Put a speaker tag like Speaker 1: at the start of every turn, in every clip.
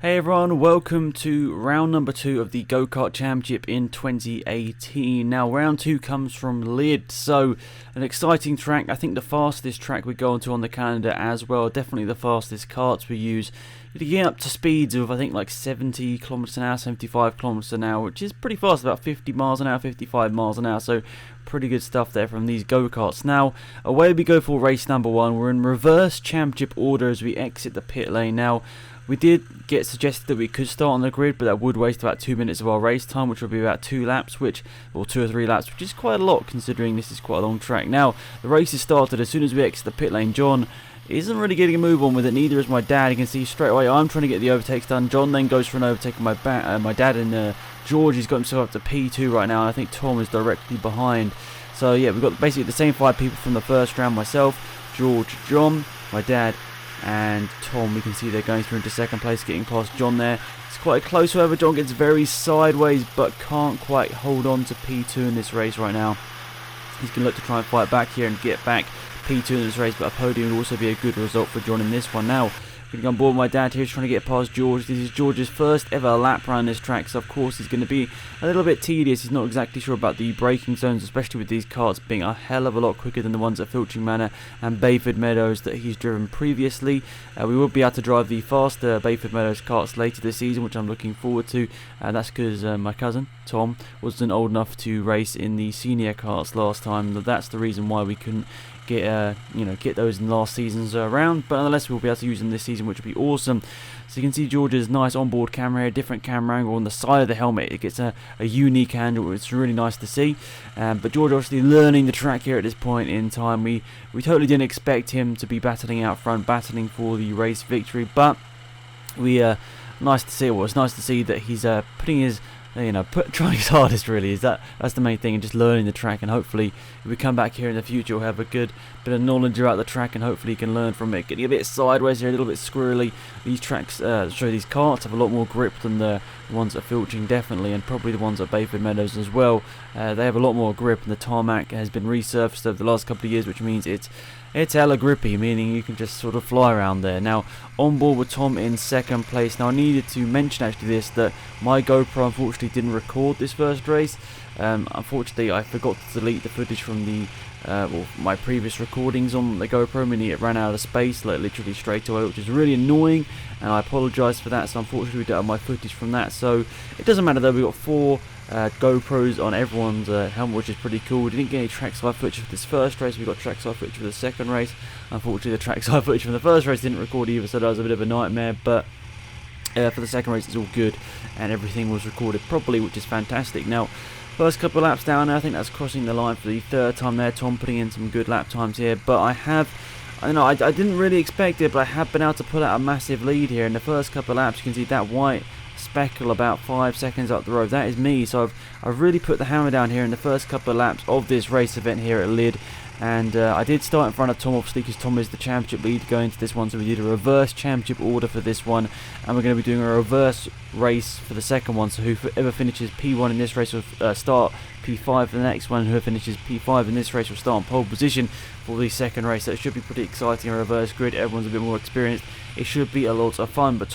Speaker 1: Hey everyone, welcome to round number 2 of the Go-Kart Championship in 2018. Now round 2 comes from Lydd, so an exciting track. I think the fastest track we go onto on the calendar as well, definitely the fastest karts we use. You get up to speeds of I think like 70 kilometers an hour, 75 kilometers an hour, which is pretty fast, about 50 miles an hour, 55 miles an hour, so pretty good stuff there from these go-karts. Now away we go for race number 1. We're in reverse championship order as we exit the pit lane. Now we did get suggested that we could start on the grid, but that would waste about 2 minutes of our race time, which would be about 2 laps, or 2 or 3 laps, which is quite a lot considering this is quite a long track. Now, the race has started. As soon as we exit the pit lane, John isn't really getting a move on with it, neither is my dad. You can see straight away I'm trying to get the overtakes done. John then goes for an overtake on my dad, and George has got himself up to P2 right now, and I think Tom is directly behind. So yeah, we've got basically the same 5 people from the first round: myself, George, John, my dad, and Tom. We can see they're going through into second place, getting past John there. It's quite close, however. John gets very sideways, but can't quite hold on to P2 in this race right now. He's going to look to try and fight back here and get back P2 in this race, but a podium would also be a good result for John in this one. Now, getting on board with my dad here, trying to get past George. This is George's first ever lap around this track, so of course he's going to be a little bit tedious. He's not exactly sure about the braking zones, especially with these karts being a hell of a lot quicker than the ones at Filching Manor and Bayford Meadows that he's driven previously. We will be able to drive the faster Bayford Meadows karts later this season, which I'm looking forward to. That's because my cousin Tom wasn't old enough to race in the senior karts last time. That's the reason why we couldn't get those in last season's round, but nonetheless we'll be able to use them this season, which will be awesome. So you can see George's nice onboard camera here, different camera angle on the side of the helmet. It gets a unique angle. It's really nice to see. But George obviously learning the track here at this point in time. We totally didn't expect him to be battling out front, battling for the race victory, but nice to see. Well, it's nice to see that he's putting his trying his hardest, really. That's the main thing, and just learning the track. And hopefully if we come back here in the future, we'll have a good bit of knowledge about the track, and hopefully he can learn from it. Getting a bit sideways here, a little bit squirrely. These tracks, these karts have a lot more grip than the ones at Filching, definitely, and probably the ones at Bayford Meadows as well. They have a lot more grip, and the tarmac has been resurfaced over the last couple of years, which means it's hella grippy, meaning you can just sort of fly around there. Now, on board with Tom in second place. Now, I needed to mention actually that my GoPro unfortunately didn't record this first race. Unfortunately, I forgot to delete the footage from the my previous recordings on the GoPro, meaning it ran out of space, like literally straight away, which is really annoying, and I apologise for that. So unfortunately, we don't have my footage from that. So it doesn't matter though. We got 4 GoPros on everyone's helmet, which is pretty cool. We didn't get any trackside footage for this first race. We got trackside footage for the second race. Unfortunately, the trackside footage from the first race didn't record either, so that was a bit of a nightmare. But for the second race, it's all good, and everything was recorded properly, which is fantastic. Now, first couple of laps down, I think that's crossing the line for the 3rd time there. Tom putting in some good lap times here, but I didn't really expect it, but I have been able to pull out a massive lead here in the first couple of laps. You can see that white speckle about 5 seconds up the road. That is me. So I've really put the hammer down here in the first couple of laps of this race event here at Lydd. And I did start in front of Tom, obviously, because Tom is the championship lead going into this one. So we did a reverse championship order for this one, and we're going to be doing a reverse race for the second one. So whoever finishes P1 in this race will start P5 for the next one. Whoever finishes P5 in this race will start on pole position for the second race. So it should be pretty exciting. A reverse grid. Everyone's a bit more experienced. It should be a lot of fun. But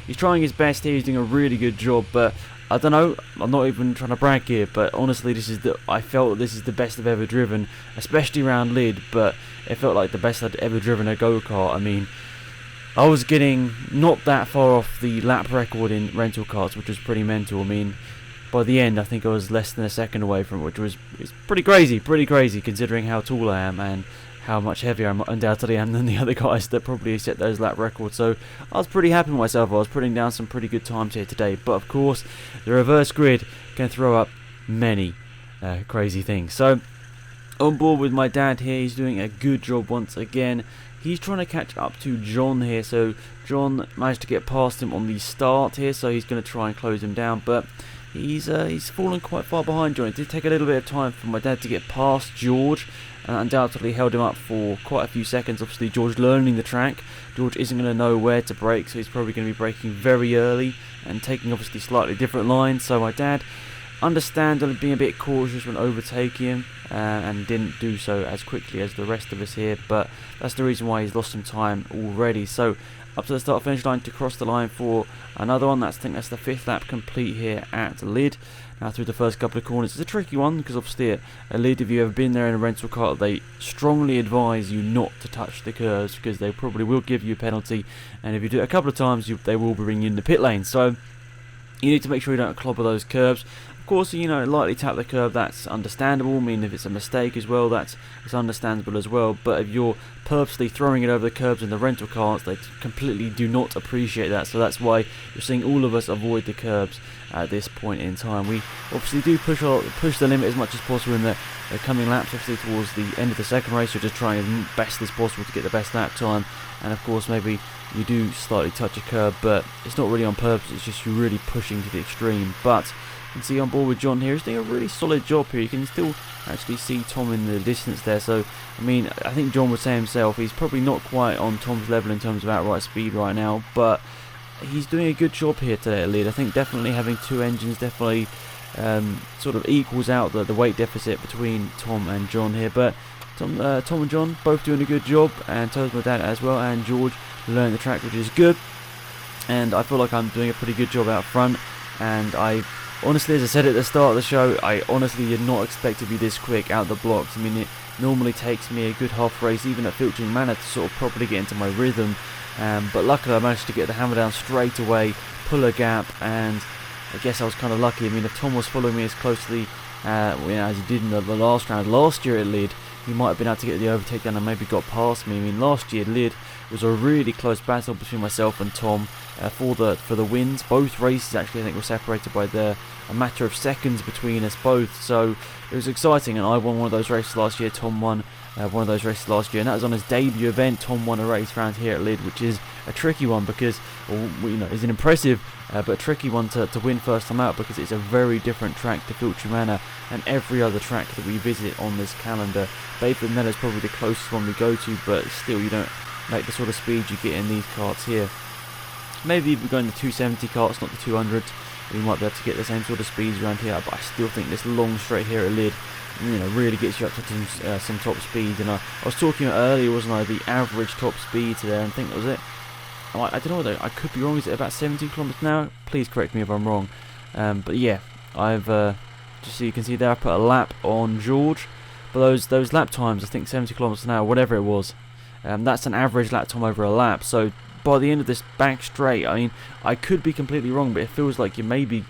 Speaker 1: he's trying his best here. He's doing a really good job. But I don't know, I'm not even trying to brag here, but honestly I felt this is the best I've ever driven, especially around Lydd, but it felt like the best I'd ever driven a go-kart. I mean, I was getting not that far off the lap record in rental karts, which was pretty mental. I mean, by the end I think I was less than a second away from it, which is pretty crazy considering how tall I am and how much heavier I undoubtedly am than the other guys that probably set those lap records. So I was pretty happy with myself. I was putting down some pretty good times here today. But of course, the reverse grid can throw up many crazy things. So on board with my dad here, he's doing a good job once again. He's trying to catch up to John here. So John managed to get past him on the start here, so he's going to try and close him down. But he's fallen quite far behind John. It did take a little bit of time for my dad to get past George, and undoubtedly held him up for quite a few seconds. Obviously, George learning the track. George isn't going to know where to brake, so he's probably going to be braking very early and taking obviously slightly different lines. So my dad, understandably being a bit cautious when overtaking him, and didn't do so as quickly as the rest of us here. But that's the reason why he's lost some time already. So up to the start finish line to cross the line for another one. I think that's the 5th lap complete here at Lydd. Now through the first couple of corners, it's a tricky one because obviously at Lydd, if you've ever been there in a rental car, they strongly advise you not to touch the curves because they probably will give you a penalty, and if you do it a couple of times, they will bring you in the pit lane. So you need to make sure you don't clobber those curves. Of course, lightly tap the curb, that's understandable. I mean, if it's a mistake as well, it's understandable as well. But if you're purposely throwing it over the curbs in the rental cars, they completely do not appreciate that. So that's why you're seeing all of us avoid the curbs at this point in time. We obviously do push the limit as much as possible in the coming laps. Obviously, towards the end of the second race, you're just trying as best as possible to get the best lap time. And of course, maybe you do slightly touch a curb, but it's not really on purpose. It's just you're really pushing to the extreme. But you can see on board with John here, he's doing a really solid job here. You can still actually see Tom in the distance there. So, I mean, I think John would say himself, he's probably not quite on Tom's level in terms of outright speed right now, but he's doing a good job here today at Lydd. I think definitely having 2 engines definitely sort of equals out the weight deficit between Tom and John here. But Tom and John both doing a good job, and To's my dad as well, and George learning the track, which is good. And I feel like I'm doing a pretty good job out front, and I honestly, as I said at the start of the show, I honestly did not expect to be this quick out the blocks. I mean, it normally takes me a good half race, even at Filtering Manor, to sort of properly get into my rhythm. But luckily I managed to get the hammer down straight away, pull a gap, and I guess I was kind of lucky. I mean, if Tom was following me as closely as he did in the last round last year at Lydd, he might have been able to get the overtake down and maybe got past me. I mean, last year at Lydd was a really close battle between myself and Tom for the wins. Both races actually, I think, were separated by a matter of seconds between us both. So it was exciting, and I won one of those races last year. Tom won one of those races last year, and that was on his debut event. Tom won a race round here at Lydd, which is a tricky one because, is an impressive but a tricky one to win first time out, because it's a very different track to Filtering Manor and every other track that we visit on this calendar. Bayford Meadow is probably the closest one we go to, but still you don't make the sort of speed you get in these karts here. Maybe if we go in the 270 karts, not the 200s, we might be able to get the same sort of speeds around here, but I still think this long straight here at Lydd, really gets you up to some top speeds. And I was talking earlier, wasn't I, the average top speed today, and I think that was it. I don't know whether I could be wrong. Is it about 70 kilometers an hour? Please correct me if I'm wrong. But yeah, I've just so you can see there, I put a lap on George. But those lap times, I think 70 kilometers an hour, whatever it was, that's an average lap time over a lap. So by the end of this back straight, I mean, I could be completely wrong, but it feels like you're maybe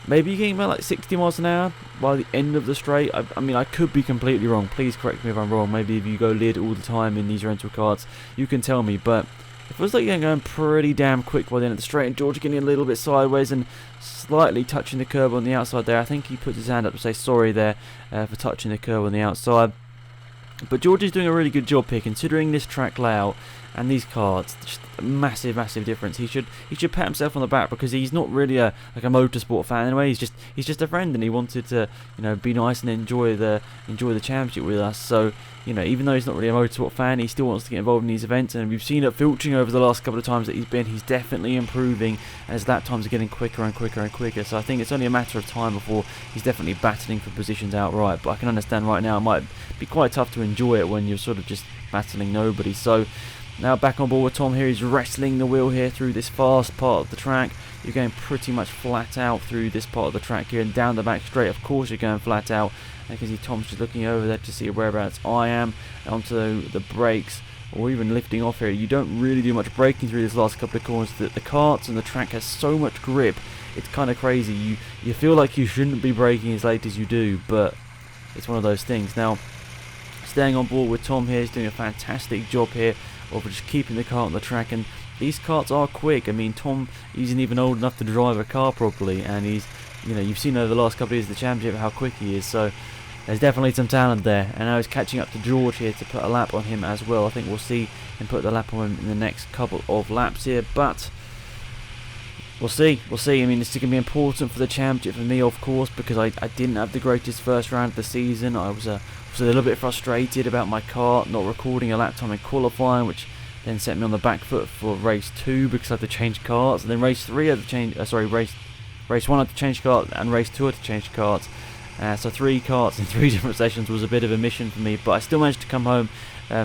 Speaker 1: you're getting about like 60 miles an hour by the end of the straight. I mean, I could be completely wrong. Please correct me if I'm wrong. Maybe if you go Lydd all the time in these rental cars, you can tell me. But it feels like you're going pretty damn quick by the end of the straight, and George getting a little bit sideways and slightly touching the curb on the outside there. I think he puts his hand up to say sorry there for touching the curb on the outside. But George is doing a really good job here, considering this track layout and these cards. Just a massive difference. He should pat himself on the back, because he's not really a motorsport fan anyway. He's just a friend, and he wanted to be nice and enjoy the championship with us. So even though he's not really a motorsport fan, he still wants to get involved in these events. And we've seen it filtering over the last couple of times that he's been. He's definitely improving as lap times are getting quicker and quicker and quicker. So I think it's only a matter of time before he's definitely battling for positions outright. But I can understand right now it might be quite tough to enjoy it when you're sort of just battling nobody. So now back on board with Tom here. He's wrestling the wheel here through this fast part of the track. You're going pretty much flat out through this part of the track here, and down the back straight, of course, you're going flat out. I can see Tom's just looking over there to see whereabouts I am, onto the brakes, or even lifting off here. You don't really do much braking through this last couple of corners. The karts and the track has so much grip, it's kind of crazy. You feel like you shouldn't be braking as late as you do, but it's one of those things. Now, staying on board with Tom here, he's doing a fantastic job here of just keeping the kart on the track, and these karts are quick. I mean, Tom isn't even old enough to drive a car properly, and he's, you've seen over the last couple of years of the championship how quick he is. So there's definitely some talent there, and now he's catching up to George here to put a lap on him as well. I think we'll see him put the lap on him in the next couple of laps here, but we'll see. I mean, it's going to be important for the championship for me, of course, because I didn't have the greatest first round of the season. I was a little bit frustrated about my kart not recording a lap time in qualifying, which then set me on the back foot for race 2 because I had to change karts, and then race 3 I had to change. Race 1 I had to change kart, and race 2 I had to change karts. So 3 karts in 3 different sessions was a bit of a mission for me, but I still managed to come home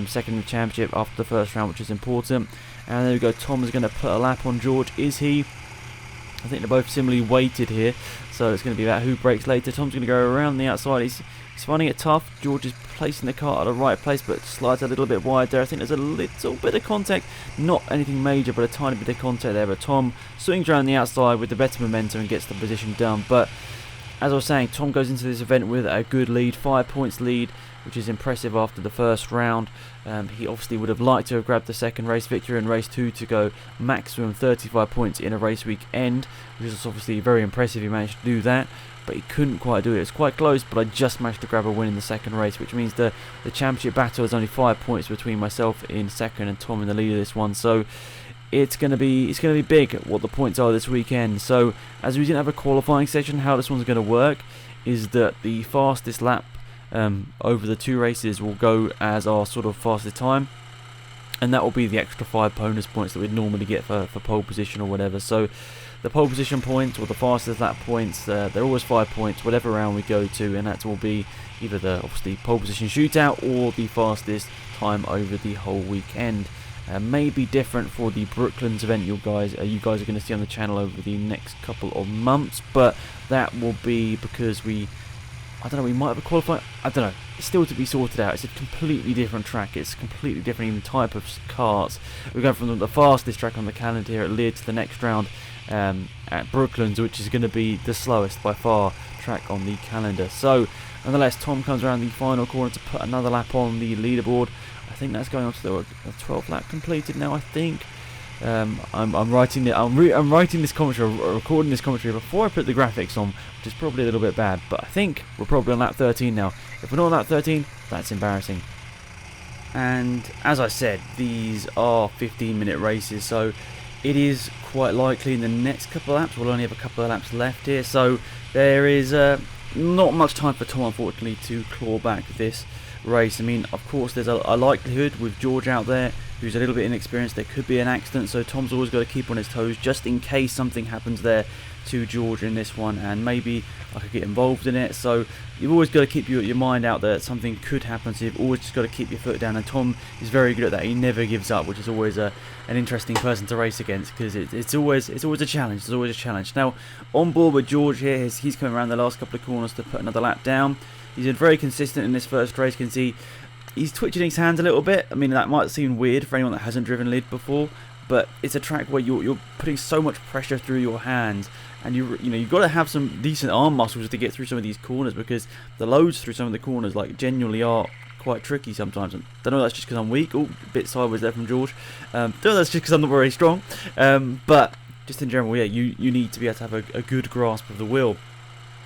Speaker 1: second in the championship after the first round, which is important. And there we go, Tom is going to put a lap on George, is he? I think they're both similarly weighted here, so it's going to be about who breaks later. Tom's going to go around the outside, he's finding it tough. George is placing the car at the right place, but slides a little bit wide there. I think there's a little bit of contact, not anything major, but a tiny bit of contact there. But Tom swings around the outside with the better momentum and gets the position done. But as I was saying, Tom goes into this event with a good lead, 5 points lead, which is impressive after the first round. He obviously would have liked to have grabbed the second race victory in race 2 to go maximum 35 points in a race week end, which is obviously very impressive. He managed to do that, but he couldn't quite do it. It's quite close, but I just managed to grab a win in the second race, which means the championship battle is only 5 points between myself in second and Tom in the lead of this one. So it's gonna be big what the points are this weekend. So as we didn't have a qualifying session, how this one's going to work is that the fastest lap over the 2 races will go as our sort of fastest time, and that will be the extra 5 bonus points that we'd normally get for pole position or whatever. So the pole position points or the fastest lap points, they're always 5 points whatever round we go to, and that will be either the obviously pole position shootout or the fastest time over the whole weekend. May be different for the Brooklands event you guys are going to see on the channel over the next couple of months, but that will be because we might have a qualifying, I don't know, it's still to be sorted out. It's a completely different track, it's completely different even type of carts. We're going from the fastest track on the calendar here at Lydd to the next round at Brooklands, which is going to be the slowest by far track on the calendar. So nonetheless, Tom comes around the final corner to put another lap on the leaderboard. I think that's going on to the 12th lap completed now, I think. I'm writing this commentary, recording this commentary before I put the graphics on, which is probably a little bit bad, but I think we're probably on lap 13 now. If we're not on lap 13, that's embarrassing. And as I said, these are 15-minute races, so it is quite likely in the next couple of laps we'll only have a couple of laps left here, so there is not much time for Tom, unfortunately, to claw back this race. I mean, of course, there's a likelihood with George out there who's a little bit inexperienced, there could be an accident, so Tom's always got to keep on his toes just in case something happens there to George in this one, and maybe I could get involved in it. So you've always got to keep your mind out there that something could happen, so you've always just got to keep your foot down, and Tom is very good at that. He never gives up, which is always an interesting person to race against, because it's always a challenge. There's always a challenge. Now on board with George here, he's coming around the last couple of corners to put another lap down. He's been very consistent in this first race. You can see he's twitching his hands a little bit. I mean, that might seem weird for anyone that hasn't driven Lydd before, but it's a track where you're putting so much pressure through your hands, and you've got to have some decent arm muscles to get through some of these corners, because the loads through some of the corners genuinely are quite tricky sometimes. I don't know if that's just because I'm weak. Oh, a bit sideways there from George. Don't know if that's just because I'm not very strong. But just in general, yeah, you need to be able to have a good grasp of the wheel.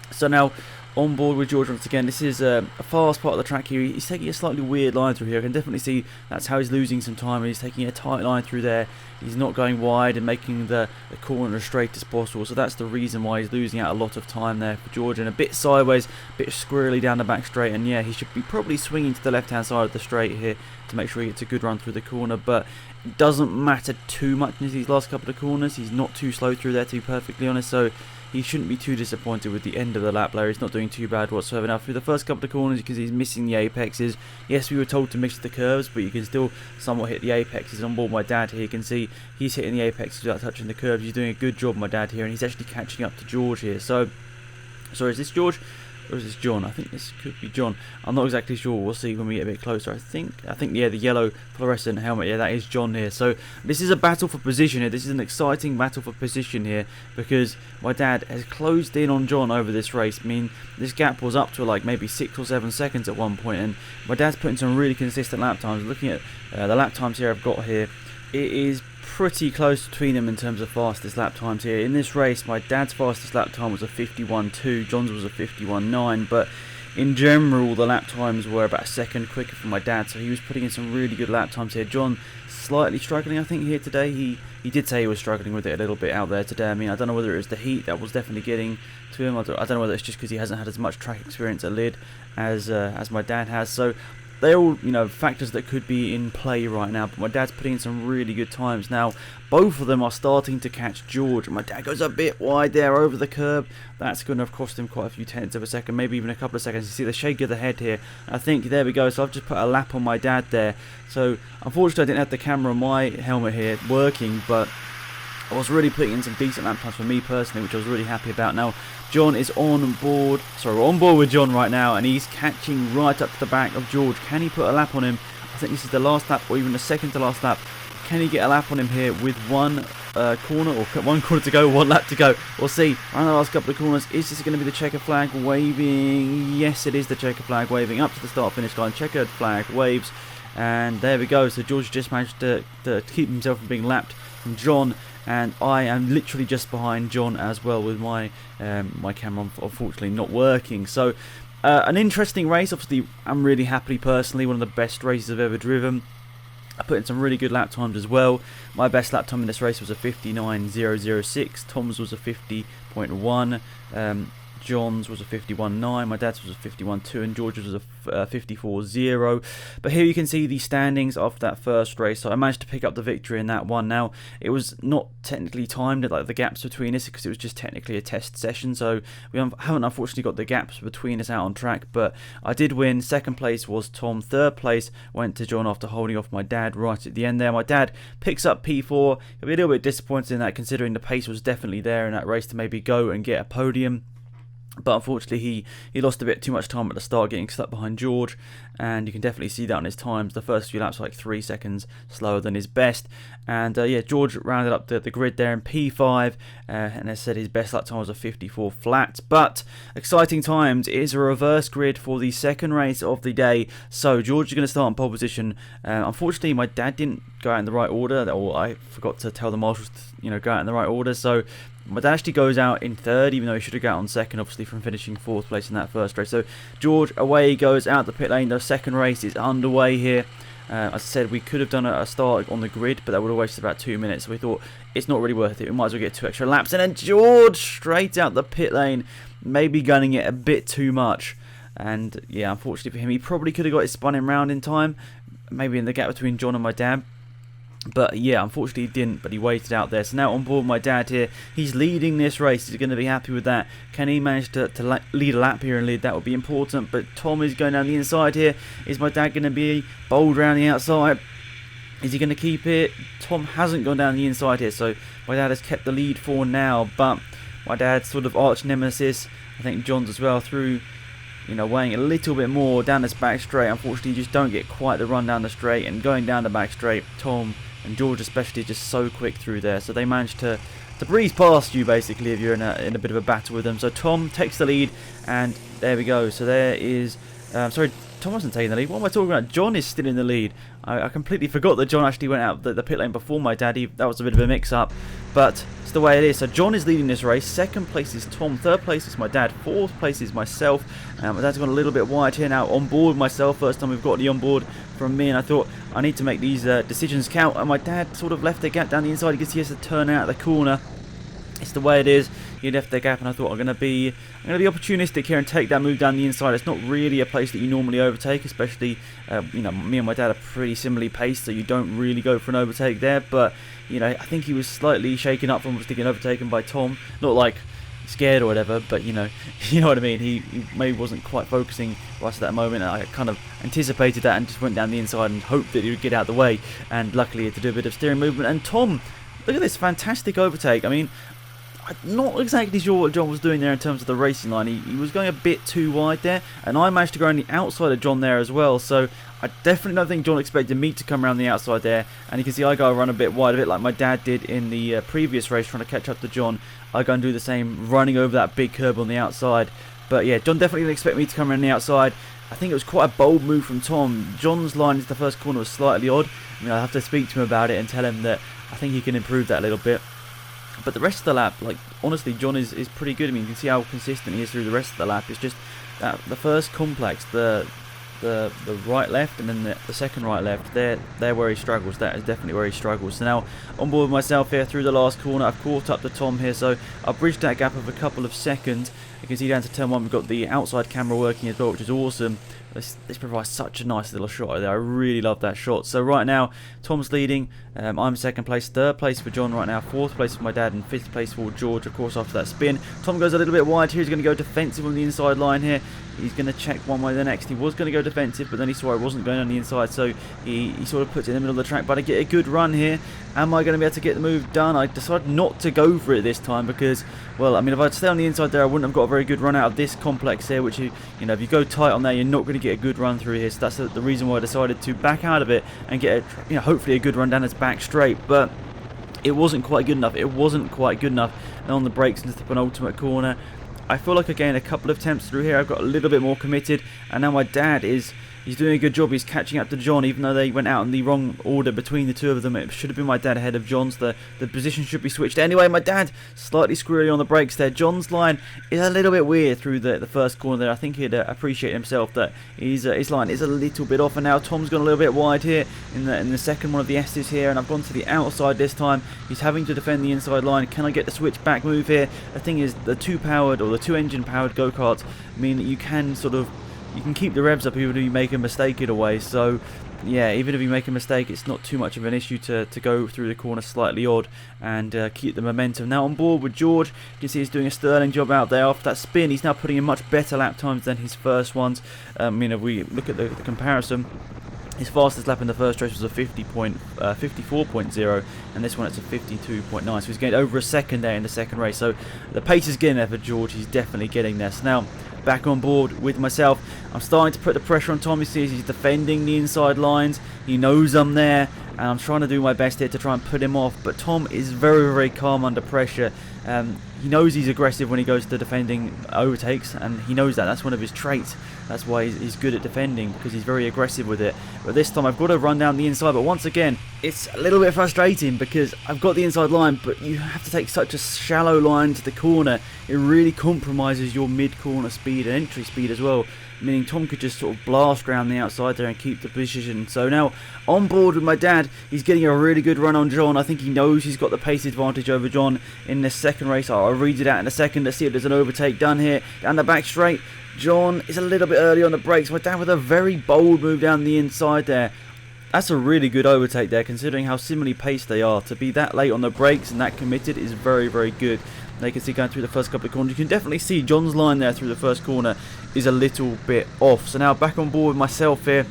Speaker 1: So now on board with George once again. This is a fast part of the track here. He's taking a slightly weird line through here. I can definitely see that's how he's losing some time. He's taking a tight line through there. He's not going wide and making the corner as straight as possible. So that's the reason why he's losing out a lot of time there for George. And a bit sideways, a bit squirrely down the back straight. And yeah, he should be probably swinging to the left-hand side of the straight here to make sure he gets a good run through the corner. But it doesn't matter too much in these last couple of corners. He's not too slow through there, to be perfectly honest. So he shouldn't be too disappointed with the end of the lap there. He's not doing too bad whatsoever. Now through the first couple of corners, you can see he's missing the apexes. Yes, we were told to miss the curves, but you can still somewhat hit the apexes. On board my dad here, you can see he's hitting the apexes without touching the curves. He's doing a good job, my dad here, and he's actually catching up to George here. So, sorry, is this George? Or is this John? I think this could be John. I'm not exactly sure. We'll see when we get a bit closer. I think yeah, the yellow fluorescent helmet. Yeah, that is John here. So this is a battle for position here. This is an exciting battle for position here because my dad has closed in on John over this race. I mean, this gap was up to like maybe 6 or 7 seconds at one point, and my dad's putting some really consistent lap times. Looking at the lap times here I've got here, it is pretty close between them in terms of fastest lap times here. In this race, my dad's fastest lap time was a 51.2, John's was a 51.9, but in general the lap times were about a second quicker for my dad, so he was putting in some really good lap times here. John slightly struggling, I think, here today. He did say he was struggling with it a little bit out there today. I mean, I don't know whether it was the heat that was definitely getting to him. I don't know whether it's just because he hasn't had as much track experience at Lydd as my dad has. So they're all, you know, factors that could be in play right now. But my dad's putting in some really good times now. Both of them are starting to catch George. My dad goes a bit wide there over the curb. That's going to have cost him quite a few tenths of a second, maybe even a couple of seconds. You see the shake of the head here. I think, there we go. So I've just put a lap on my dad there. So unfortunately I didn't have the camera on my helmet here working, but I was really putting in some decent lap times for me personally, which I was really happy about. Now, John is on board with John right now, and he's catching right up to the back of George. Can he put a lap on him? I think this is the last lap, or even the second to last lap. Can he get a lap on him here with one corner, or 1 corner to go, 1 lap to go? We'll see. Around the last couple of corners, is this going to be the checker flag waving? Yes, it is the checker flag waving up to the start-finish line. Checkered flag waves, and there we go. So George just managed to keep himself from being lapped from John, and I am literally just behind John as well, with my my camera unfortunately not working. So an interesting race. Obviously, I'm really happy personally. One of the best races I've ever driven. I put in some really good lap times as well. My best lap time in this race was a 59.006. Tom's was a 50.1. John's was a 51.9, my dad's was a 51.2, and George's was a 54.0. But here you can see the standings after that first race. So I managed to pick up the victory in that one. Now, it was not technically timed, like the gaps between us, because it was just technically a test session. So we haven't unfortunately got the gaps between us out on track. But I did win. Second place was Tom. Third place went to John after holding off my dad right at the end there. My dad picks up P4. He'll be a little bit disappointed in that, considering the pace was definitely there in that race to maybe go and get a podium. But unfortunately, he lost a bit too much time at the start, getting stuck behind George, and you can definitely see that on his times. The first few laps were like 3 seconds slower than his best. And yeah, George rounded up the grid there in P5, and as I said, his best lap time was a 54 flat. But exciting times. It is a reverse grid for the second race of the day. So George is going to start in pole position. Unfortunately, my dad didn't go out in the right order, or I forgot to tell the marshals to, go out in the right order. So my dad actually goes out in third, even though he should have got out on second, obviously, from finishing fourth place in that first race. So George, away he goes out the pit lane. The second race is underway here. As I said, we could have done a start on the grid, but that would have wasted about 2 minutes. So we thought it's not really worth it. We might as well get 2 extra laps. And then George straight out the pit lane, maybe gunning it a bit too much. And yeah, unfortunately for him, he probably could have got his spun-in round in time, maybe in the gap between John and my dad. But yeah, unfortunately he didn't, but he waited out there. So now on board my dad here, he's leading this race. He's going to be happy with that. Can he manage to lead a lap here and lead? That would be important. But Tom is going down the inside here. Is my dad going to be bold around the outside? Is he going to keep it? Tom hasn't gone down the inside here, so my dad has kept the lead for now. But my dad's sort of arch nemesis, I think John's as well, through, weighing a little bit more down this back straight. Unfortunately, you just don't get quite the run down the straight, and going down the back straight, Tom and George especially just so quick through there, so they managed to breeze past you basically if you're in a bit of a battle with them. So Tom takes the lead, and there we go. So there is sorry, Tom wasn't taking the lead. What am I talking about? John is still in the lead. I completely forgot that John actually went out the pit lane before my daddy. That was a bit of a mix-up, but it's the way it is. So John is leading this race. Second place is Tom. Third place is my dad. Fourth place is myself. My dad's gone a little bit wide here now. On board myself. First time we've got the on board from me, and I thought I need to make these decisions count. And my dad sort of left the gap down the inside because he has to turn out of the corner. It's the way it is. He left the gap, and I thought I'm going to be opportunistic here and take that move down the inside. It's not really a place that you normally overtake, especially me and my dad are pretty similarly paced, so you don't really go for an overtake there. But I think he was slightly shaken up from getting overtaken by Tom. Not like scared or whatever, but you know what I mean. He maybe wasn't quite focusing right at that moment. I kind of anticipated that and just went down the inside and hoped that he would get out of the way. And luckily, he had to do a bit of steering movement. And Tom, look at this fantastic overtake. I mean, I'm not exactly sure what John was doing there in terms of the racing line. He was going a bit too wide there, and I managed to go on the outside of John there as well. So I definitely don't think John expected me to come around the outside there. And you can see I go run a bit wide, a bit like my dad did in the previous race, trying to catch up to John. I go and do the same, running over that big curb on the outside. But yeah, John definitely didn't expect me to come around the outside. I think it was quite a bold move from Tom. John's line into the first corner was slightly odd. I have to speak to him about it and tell him that I think he can improve that a little bit. But the rest of the lap, honestly, John is pretty good. I mean, you can see how consistent he is through the rest of the lap. It's just that the first complex, the right left, and then the second right left, they're where he struggles. That is definitely where he struggles. So now on board with myself here through the last corner. I've caught up to Tom here, so I've bridged that gap of a couple of seconds. You can see down to turn 1 we've got the outside camera working as well, which is awesome. This provides such a nice little shot there. I really love that shot. So right now, Tom's leading. I'm second place, third place for John right now, fourth place for my dad, and fifth place for George, of course, after that spin. Tom goes a little bit wide here. He's going to go defensive on the inside line here. He's going to check one way the next. He was going to go defensive, but then he saw I wasn't going on the inside, so he sort of puts it in the middle of the track. But I get a good run here. Am I going to be able to get the move done? I decided not to go for it this time because, well, I mean, if I'd stayed on the inside there, I wouldn't have got a very good run out of this complex here, which, you know, if you go tight on there, you're not going to get a good run through here. So that's the reason why I decided to back out of it and get, hopefully a good run down its back straight. But it wasn't quite good enough. It wasn't quite good enough. And on the brakes into the penultimate corner, I feel like I gained a couple of attempts through here. I've got a little bit more committed, and now my dad he's doing a good job. He's catching up to John, even though they went out in the wrong order between the two of them. It should have been my dad ahead of John's. The position should be switched. Anyway, my dad slightly squirrely on the brakes there. John's line is a little bit weird through the first corner there. I think he'd appreciate himself that his line is a little bit off, and now Tom's gone a little bit wide here in the second one of the S's here, and I've gone to the outside this time. He's having to defend the inside line. Can I get the switch back move here? The thing is, the two engine powered go-karts mean that you can keep the revs up even if you make a mistake in a way. So yeah, even if you make a mistake, it's not too much of an issue to go through the corner slightly odd and keep the momentum. Now on board with George, you can see he's doing a sterling job out there. After that spin, he's now putting in much better lap times than his first ones. If we look at the comparison, his fastest lap in the first race was a 54.0, and this one it's a 52.9. So he's gained over a second there in the second race. So the pace is getting there for George. He's definitely getting there. So now back on board with myself, I'm starting to put the pressure on Tom. You see he's defending the inside lines. He knows I'm there, and I'm trying to do my best here to try and put him off. But Tom is very, very calm under pressure. He knows he's aggressive when he goes to defending overtakes, and he knows that. That's one of his traits. That's why he's good at defending, because he's very aggressive with it. But this time I've got to run down the inside. But once again, it's a little bit frustrating because I've got the inside line, but you have to take such a shallow line to the corner. It really compromises your mid-corner speed and entry speed as well, meaning Tom could just sort of blast around the outside there and keep the position. So now on board with my dad, he's getting a really good run on John. I think he knows he's got the pace advantage over John in this second race. I'll read it out in a second. Let's see if there's an overtake done here. Down the back straight, John is a little bit early on the brakes. My dad with a very bold move down the inside there. That's a really good overtake there, considering how similarly paced they are. To be that late on the brakes and that committed is very, very good. They can see going through the first couple of corners. You can definitely see John's line there through the first corner is a little bit off. So now back on board with myself here.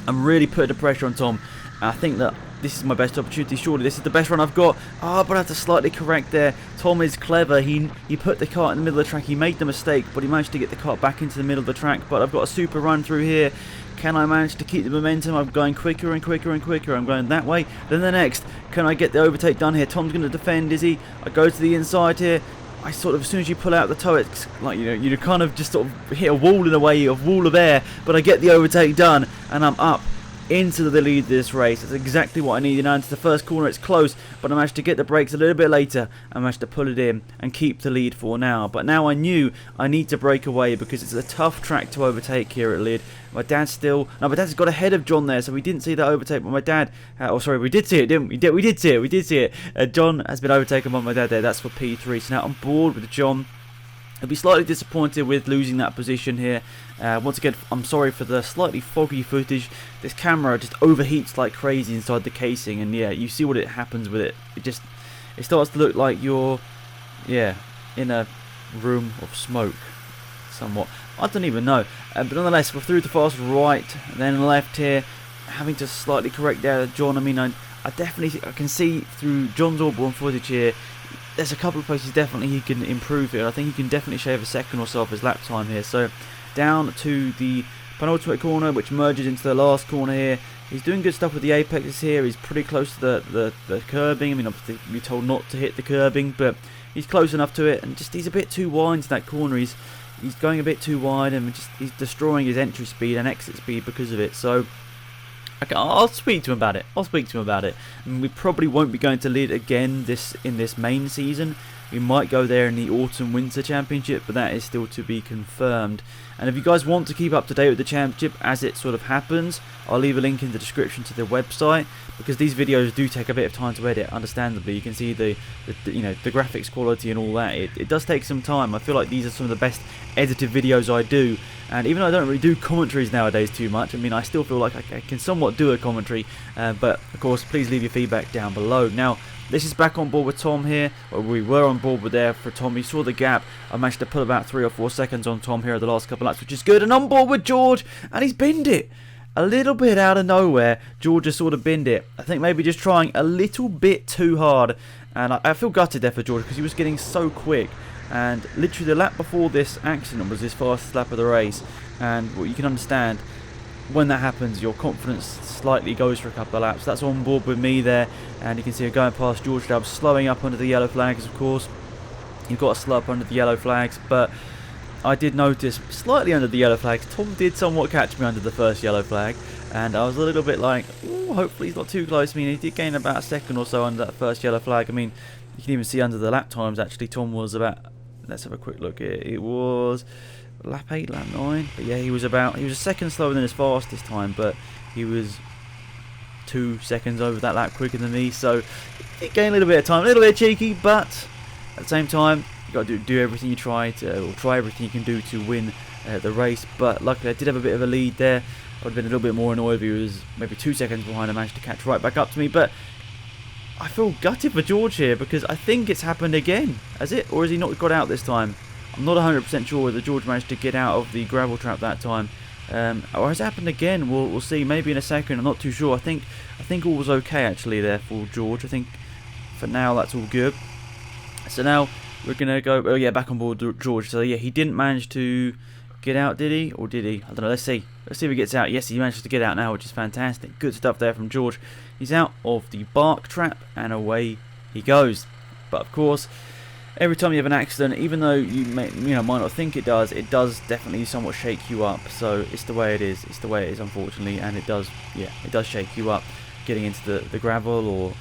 Speaker 1: I'm really putting the pressure on Tom. I think that this is my best opportunity. Surely this is the best run I've got. But I have to slightly correct there. Tom is clever. He put the kart in the middle of the track. He made the mistake, but he managed to get the kart back into the middle of the track. But I've got a super run through here. Can I manage to keep the momentum? I'm going quicker and quicker and quicker. I'm going that way, then the next. Can I get the overtake done here? Tom's going to defend, is he? I go to the inside here. I sort of, as soon as you pull out the toe, it's like, you kind of just sort of hit a wall in a way, a wall of air. But I get the overtake done, and I'm up into the lead this race. That's exactly what I needed. Now into the first corner, it's close, but I managed to get the brakes a little bit later. I managed to pull it in and keep the lead for now. But now I knew I need to break away because it's a tough track to overtake here at Lydd. My dad's got ahead of John there, so we didn't see that overtake. But my dad, we did see it, didn't we? We did see it. John has been overtaken by my dad there. That's for P3. So now I'm bored with John. I'll be slightly disappointed with losing that position here. Once again, I'm sorry for the slightly foggy footage. This camera just overheats like crazy inside the casing, and yeah, you see what it happens with it. It starts to look like you're, in a room of smoke, somewhat. I don't even know. But nonetheless, we're through to fast right, then left here, having to slightly correct there, John. I mean, I definitely can see through John's onboard footage here. There's a couple of places definitely he can improve here. I think he can definitely shave a second or so off his lap time here. So down to the penultimate corner, which merges into the last corner here. He's doing good stuff with the apexes here. He's pretty close to the curbing. I mean, obviously we're told not to hit the curbing, but he's close enough to it. And just he's a bit too wide into that corner. He's going a bit too wide, and he's destroying his entry speed and exit speed because of it. So okay, I'll speak to him about it. I mean, we probably won't be going to Lydd again in this main season. We might go there in the Autumn-Winter Championship, but that is still to be confirmed. And if you guys want to keep up to date with the championship as it sort of happens, I'll leave a link in the description to the website, because these videos do take a bit of time to edit. Understandably, you can see the graphics quality and all that. It does take some time. I feel like these are some of the best edited videos I do, and even though I don't really do commentaries nowadays too much, I mean, I still feel like I can somewhat do a commentary, but of course please leave your feedback down below. Now, this is back on board with Tom here, or we were on board with there for Tom. You saw the gap. I managed to put about 3 or 4 seconds on Tom here at the last couple of laps, which is good. And on board with George, and he's binned it. A little bit out of nowhere, George just sort of binned it. I think maybe just trying a little bit too hard. And I feel gutted there for George, because he was getting so quick. And literally the lap before this accident was his fastest lap of the race. And what you can understand, when that happens, your confidence slightly goes for a couple of laps. That's on board with me there, and you can see him going past George now, slowing up under the yellow flags. Of course, you've got to slow up under the yellow flags, but I did notice slightly under the yellow flags, Tom did somewhat catch me under the first yellow flag, and I was a little bit like, ooh, hopefully he's not too close to me. And he did gain about a second or so under that first yellow flag. I mean, you can even see under the lap times, actually, Tom was about, let's have a quick look here, it was lap 8, lap 9, but yeah, he was a second slower than his fastest time, but he was 2 seconds over that lap quicker than me, so it gained a little bit of time, a little bit cheeky, but at the same time, you got to do everything you try everything you can do to win the race. But luckily I did have a bit of a lead there. I would have been a little bit more annoyed if he was maybe 2 seconds behind and managed to catch right back up to me, but I feel gutted for George here, because I think it's happened again. Has it? Or has he not got out this time? I'm not 100% sure whether George managed to get out of the gravel trap that time, or has it happened again? We'll see. Maybe in a second. I'm not too sure. I think all was okay actually there for George. I think for now that's all good. So now we're gonna go. Oh yeah, back on board George. So yeah, he didn't manage to get out, did he? Or did he? I don't know. Let's see. Let's see if he gets out. Yes, he managed to get out now, which is fantastic. Good stuff there from George. He's out of the bark trap and away he goes. But of course, every time you have an accident, even though you might not think it does definitely somewhat shake you up. So it's the way it is. It's the way it is, unfortunately, and it does shake you up. Getting into the gravel or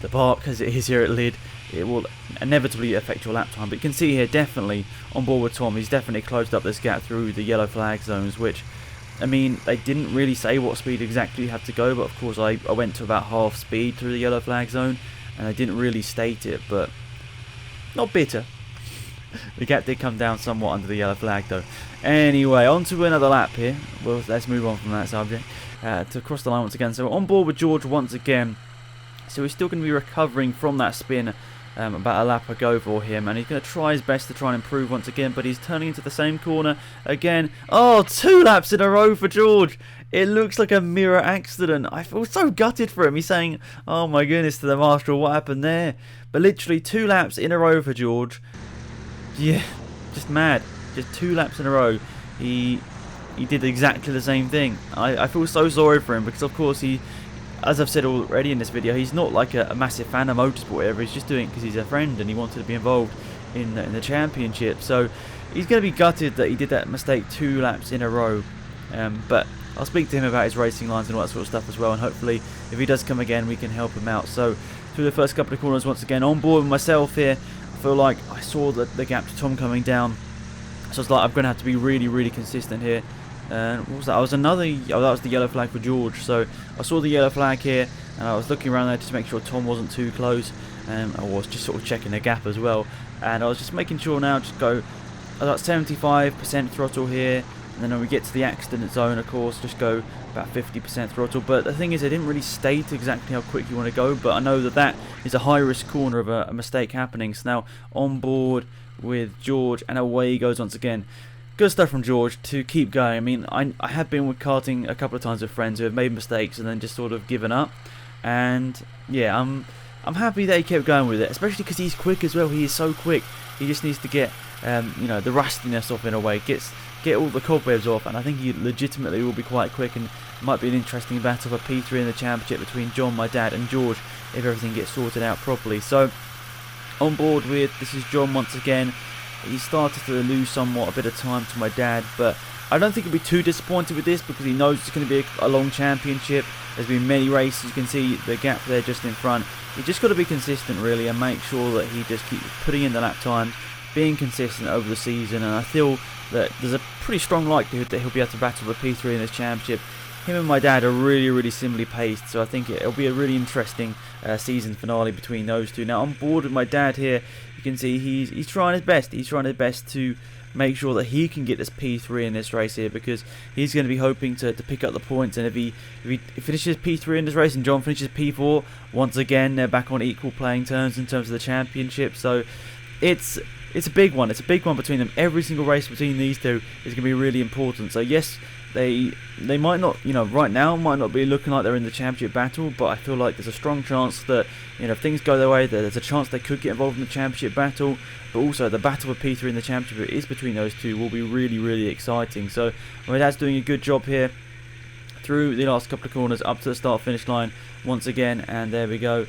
Speaker 1: the bark, as it is here at Lydd, it will inevitably affect your lap time. But you can see here, definitely on board with Tom, he's definitely closed up this gap through the yellow flag zones, which, I mean, they didn't really say what speed exactly you had to go, but of course I went to about half speed through the yellow flag zone, and they didn't really state it, but not bitter. The gap did come down somewhat under the yellow flag though. Anyway, on to another lap here. Well, let's move on from that subject to cross the line once again. So on board with George once again. So he's still going to be recovering from that spin about a lap ago for him, and he's going to try his best to try and improve once again, but he's turning into the same corner again. Oh, 2 laps in a row for George. It looks like a mirror accident. I feel so gutted for him. He's saying, oh my goodness, to the marshal, what happened there? But literally 2 laps in a row for George. Yeah, just mad. Just 2 laps in a row. He did exactly the same thing. I feel so sorry for him, because of course he, as I've said already in this video, he's not like a massive fan of motorsport or whatever. He's just doing it because he's a friend and he wanted to be involved in the championship. So he's going to be gutted that he did that mistake 2 laps in a row. But I'll speak to him about his racing lines and all that sort of stuff as well, and hopefully if he does come again we can help him out. So through the first couple of corners once again, on board with myself here. I feel like I saw the gap to Tom coming down, so it's like I'm going to have to be really consistent here. What was that? That was the yellow flag for George. So I saw the yellow flag here, and I was looking around there just to make sure Tom wasn't too close. I was just sort of checking the gap as well, and I was just making sure now, just go about 75% throttle here, and then when we get to the accident zone, of course, just go about 50% throttle. But the thing is, they didn't really state exactly how quick you want to go, but I know that is a high risk corner of a mistake happening. So now on board with George, and away he goes once again. Good stuff from George to keep going. I mean, I have been with karting a couple of times with friends who have made mistakes and then just sort of given up, and yeah, I'm happy that he kept going with it, especially because he's quick as well. He is so quick. He just needs to get the rustiness off in a way, get all the cobwebs off, and I think he legitimately will be quite quick, and might be an interesting battle for P3 in the championship between John, my dad, and George if everything gets sorted out properly. So on board with, this is John once again. He started to lose somewhat a bit of time to my dad, but I don't think he'll be too disappointed with this because he knows it's going to be a long championship. There's been many races. You can see the gap there just in front. You just got to be consistent really and make sure that he just keeps putting in the lap times, being consistent over the season, and I feel that there's a pretty strong likelihood that he'll be able to battle the P3 in this championship. Him and my dad are really similarly paced, so I think it'll be a really interesting season finale between those two. Now, on board with my dad here, you can see he's trying his best. He's trying his best to make sure that he can get this P3 in this race here, because he's going to be hoping to pick up the points. And if he finishes P3 in this race and John finishes P4, once again they're back on equal playing terms in terms of the championship. So it's a big one. It's a big one between them. Every single race between these two is going to be really important. So yes, they might not, right now might not be looking like they're in the championship battle, but I feel like there's a strong chance that, if things go their way, there's a chance they could get involved in the championship battle. But also the battle for P3 in the championship is between those two will be really exciting. So my dad's doing a good job here through the last couple of corners up to the start finish line once again, and there we go,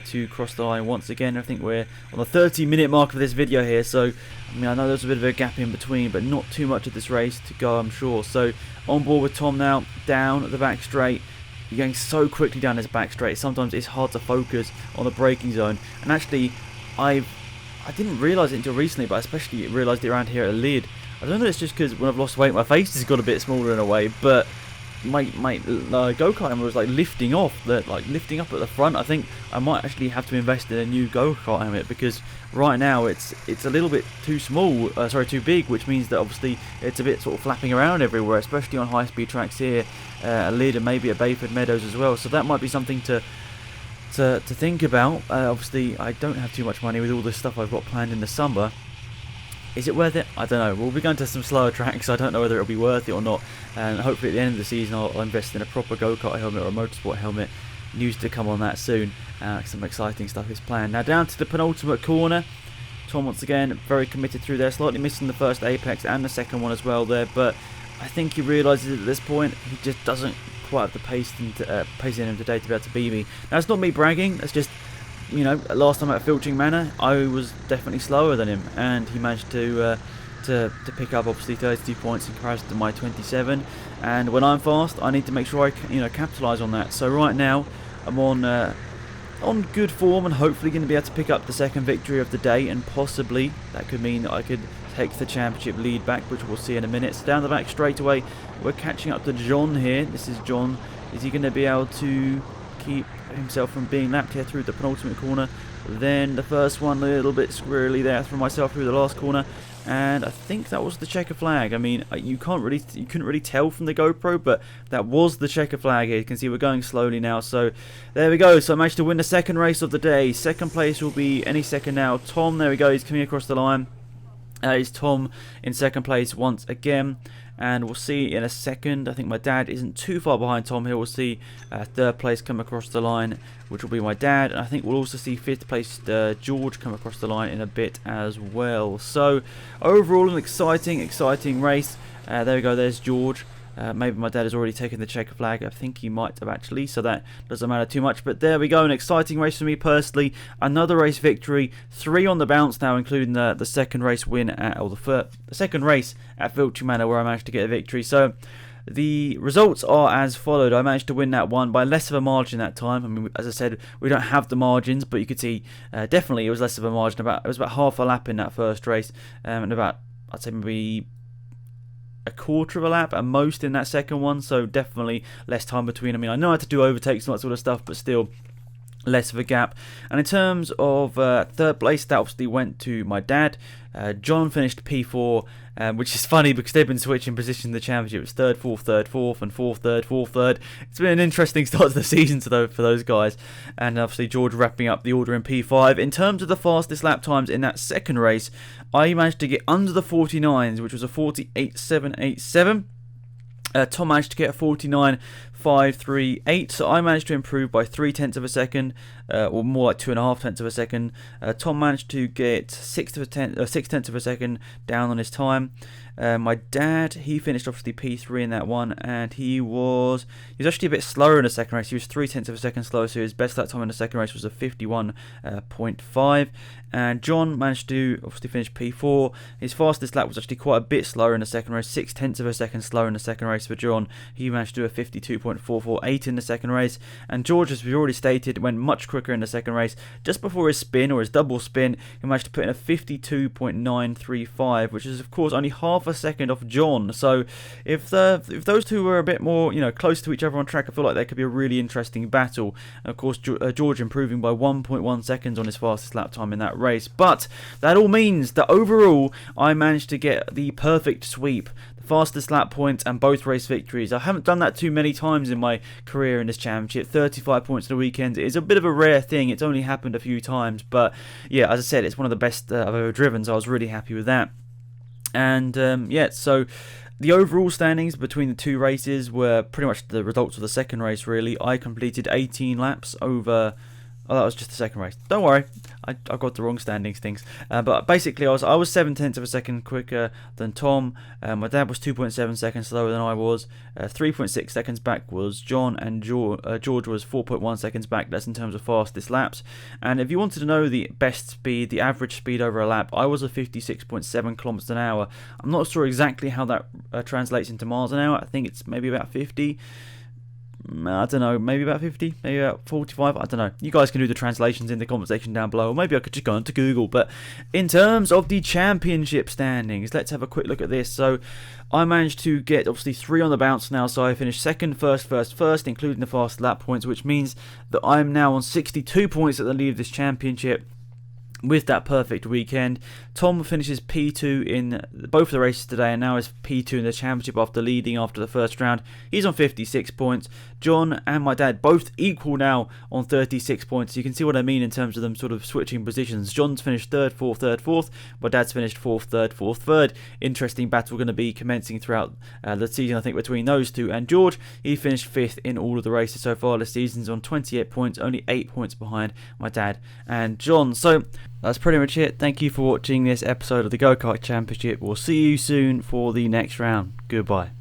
Speaker 1: to cross the line once again. I think we're on the 30-minute mark of this video here, so I know there's a bit of a gap in between, but not too much of this race to go, I'm sure. So on board with Tom now, down at the back straight. You're going so quickly down this back straight, sometimes it's hard to focus on the braking zone. And actually, I didn't realise it until recently, but I especially realised it around here at Lydd. I don't know if it's just because when I've lost weight my face has got a bit smaller in a way, but my go-kart helmet was lifting off, lifting up at the front. I think I might actually have to invest in a new go-kart helmet, because right now it's a little bit too small, too big, which means that obviously it's a bit sort of flapping around everywhere, especially on high-speed tracks here at Lydd and maybe at Bayford Meadows as well. So that might be something to think about. Obviously I don't have too much money with all this stuff I've got planned in the summer. Is it worth it? I don't know. We'll be going to some slower tracks. I don't know whether it'll be worth it or not. And hopefully at the end of the season I'll invest in a proper go-kart helmet or a motorsport helmet. News to come on that soon. Some exciting stuff is planned. Now down to the penultimate corner. Tom once again very committed through there. Slightly missing the first apex and the second one as well there. But I think he realises at this point he just doesn't quite have the pace in him today to be able to beat me. Now it's not me bragging. It's just, last time at Filching Manor, I was definitely slower than him, and he managed to pick up obviously 32 points in comparison to my 27. And when I'm fast, I need to make sure I capitalise on that. So right now, I'm on good form and hopefully going to be able to pick up the second victory of the day, and possibly that could mean that I could take the championship lead back, which we'll see in a minute. So down the back straight away, we're catching up to John here. This is John. Is he going to be able to keep himself from being lapped here through the penultimate corner? Then the first one a little bit squirrely there from myself through the last corner, and I think that was the checker flag. I mean, you couldn't really tell from the GoPro, but that was the checker flag here. You can see we're going slowly now. So there we go. So I managed to win the second race of the day. Second place will be any second now. Tom, there we go. He's coming across the line. Is Tom in second place once again, and we'll see in a second. I think my dad isn't too far behind Tom here. We'll see third place come across the line, which will be my dad, and I think we'll also see fifth place George come across the line in a bit as well. So overall an exciting race. There we go, there's George. Maybe my dad has already taken the checker flag. I think he might have actually, so that doesn't matter too much. But there we go, an exciting race for me personally. Another race victory, 3 on the bounce now, including the second race win the second race at Filching Manor, where I managed to get a victory. So the results are as followed. I managed to win that one by less of a margin that time. I mean, as I said, we don't have the margins, but you could see definitely it was less of a margin. It was about half a lap in that first race, and about, I'd say maybe a quarter of a lap at most in that second one, so definitely less time between. I mean, I know I had to do overtakes and that sort of stuff, but still less of a gap. And in terms of third place, that obviously went to my dad. John finished P4, which is funny because they've been switching position in the championship. It's third, fourth, and fourth, third. It's been an interesting start to the season for those guys. And obviously George wrapping up the order in P5. In terms of the fastest lap times in that second race, I managed to get under the 49s, which was a 48.787. Tom managed to get a 49.5 5.38. So I managed to improve by 0.3 of a second, or more like 2.5 of a second. Tom managed to get 6 tenths of a second down on his time. My dad, he finished off the P3 in that one, and he was actually a bit slower in the second race. He was 0.3 of a second slower, so his best lap time in the second race was a 51.5. And John managed to obviously finish P4. His fastest lap was actually quite a bit slower in the second race, 0.6 of a second slower in the second race for John. He managed to do a 52.448 in the second race. And George, as we already stated, went much quicker in the second race. Just before his spin, or his double spin, he managed to put in a 52.935, which is of course only half a second off John. So if those two were a bit more, close to each other on track, I feel like there could be a really interesting battle. And of course, George improving by 1.1 seconds on his fastest lap time in that race. But that all means that overall, I managed to get the perfect sweep, the fastest lap points, and both race victories. I haven't done that too many times in my career in this championship. 35 points in the weekend is a bit of a rare thing. It's only happened a few times, but yeah, as I said, it's one of the best I've ever driven, so I was really happy with that. And so the overall standings between the two races were pretty much the results of the second race, really. I completed 18 laps over... Oh, that was just the second race. Don't worry, I got the wrong standings things. But basically, I was 0.7 of a second quicker than Tom. My dad was 2.7 seconds slower than I was. 3.6 seconds back was John, and George was 4.1 seconds back. That's in terms of fastest laps. And if you wanted to know the best speed, the average speed over a lap, I was a 56.7 kilometers an hour. I'm not sure exactly how that translates into miles an hour. I think it's maybe about 50. I don't know, maybe about 50, maybe about 45, I don't know. You guys can do the translations in the comment section down below, or maybe I could just go into Google. But in terms of the championship standings, let's have a quick look at this. So I managed to get obviously 3 on the bounce now, so I finished second, first, including the fast lap points, which means that I'm now on 62 points at the lead of this championship. With that perfect weekend, Tom finishes P2 in both of the races today, and now is P2 in the championship after leading after the first round. He's on 56 points. John and my dad both equal now on 36 points. You can see what I mean in terms of them sort of switching positions. John's finished third, fourth. My dad's finished fourth, third. Interesting battle going to be commencing throughout the season, I think, between those two. And George, he finished 5th in all of the races so far this season. He's on 28 points, only 8 points behind my dad and John. So that's pretty much it. Thank you for watching this episode of the Go Kart Championship. We'll see you soon for the next round. Goodbye.